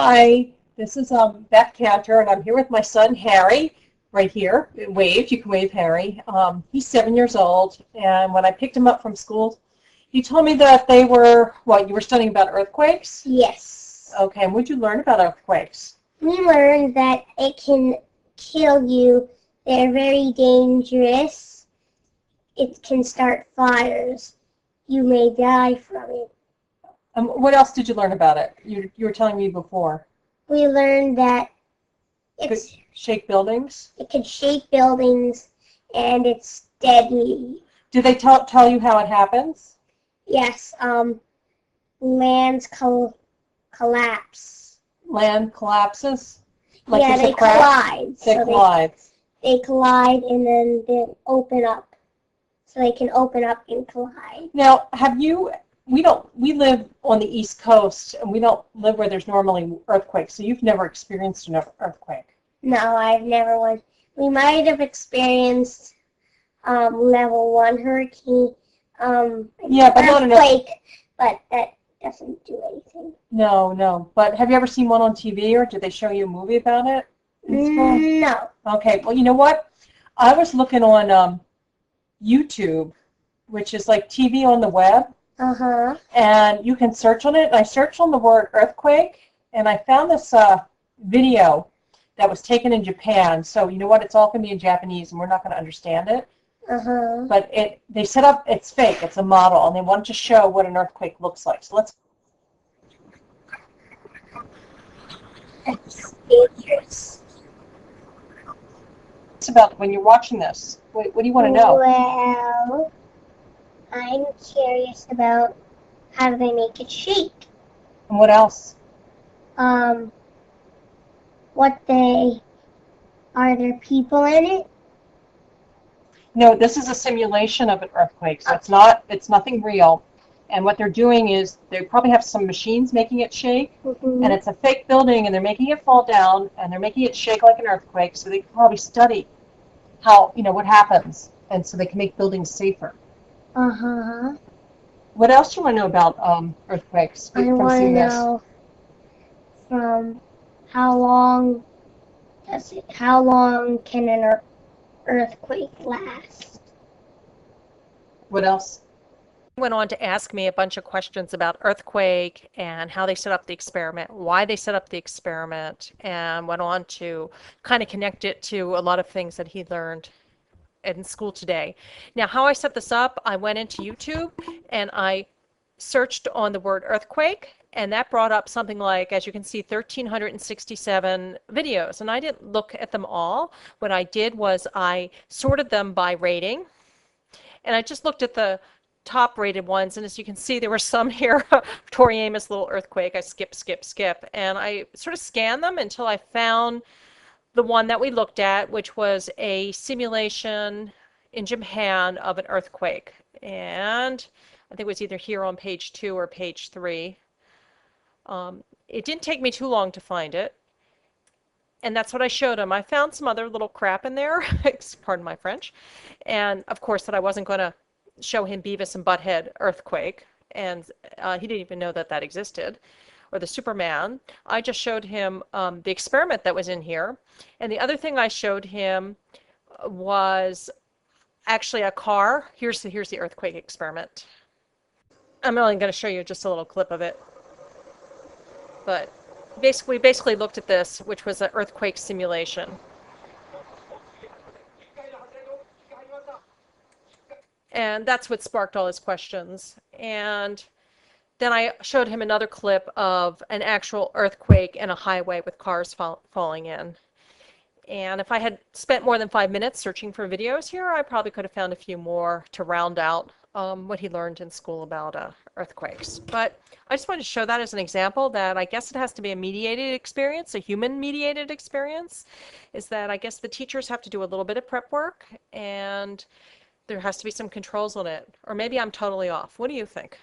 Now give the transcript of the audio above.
Hi, this is Beth Cantor, and I'm here with my son Harry, right here. Wave, you can wave Harry. He's 7 years old, and when I picked him up from school, you told me that they were, what, you were studying about earthquakes? Yes. Okay, and what did you learn about earthquakes? We learned that it can kill you. They're very dangerous. It can start fires. You may die from it. What else did you learn about it? You were telling me before. We learned that Could shake buildings? it can shake buildings and it's deadly. Did they tell you how it happens? Yes, lands collapse. Land collapses? Like Yeah, there's they a crack? collide. They So collide. they collide and then they open up. So they can open up and collide. Now, we live on the East Coast, and we don't live where there's normally earthquakes, so you've never experienced an earthquake. No, I've never was. We might have experienced level 1 hurricane, Yeah, but not an earthquake, but that doesn't do anything. No. But have you ever seen one on TV, or did they show you a movie about it in school? No. Okay, well, you know what? I was looking on YouTube, which is like TV on the web, Uh-huh. and you can search on it. And I searched on the word earthquake, and I found this video that was taken in Japan. So you know what? It's all going to be in Japanese, and we're not going to understand it. Uh-huh. But they set up, it's fake, it's a model, and they wanted to show what an earthquake looks like. So let's. It's dangerous. It's about when you're watching this. What do you want to know? Well, I'm curious about how do they make it shake. And what else? Are there people in it? No, this is a simulation of an earthquake, so it's nothing real. And what they're doing is they probably have some machines making it shake, Mm-hmm. and it's a fake building, and they're making it fall down, and they're making it shake like an earthquake, so they can probably study how, what happens, and so they can make buildings safer. Uh-huh. What else do you want to know about earthquakes I from want to seeing this? know how long can an earthquake last? What else? Went on to ask me a bunch of questions about earthquake and how they set up the experiment, why they set up the experiment, and went on to kind of connect it to a lot of things that he learned in school today. Now, how I set this up, I went into YouTube and I searched on the word earthquake, and that brought up something like, as you can see, 1,367 videos. And I didn't look at them all. What I did was I sorted them by rating, and I just looked at the top rated ones, and as you can see, there were some here. Tori Amos little earthquake, I skip, and I sort of scanned them until I found the one that we looked at, which was a simulation in Japan of an earthquake. And I think it was either here on page 2 or page 3. It didn't take me too long to find it. And that's what I showed him. I found some other little crap in there, pardon my French. And of course that I wasn't going to show him Beavis and Butthead earthquake. And he didn't even know that existed. Or the Superman. I just showed him the experiment that was in here. And the other thing I showed him was actually a car. Here's the earthquake experiment. I'm only going to show you just a little clip of it. But we basically looked at this, which was an earthquake simulation. And that's what sparked all his questions. And then I showed him another clip of an actual earthquake and a highway with cars falling in. And if I had spent more than 5 minutes searching for videos here, I probably could have found a few more to round out what he learned in school about earthquakes. But I just wanted to show that as an example that I guess it has to be a mediated experience, a human mediated experience, is that I guess the teachers have to do a little bit of prep work and there has to be some controls on it. Or maybe I'm totally off. What do you think?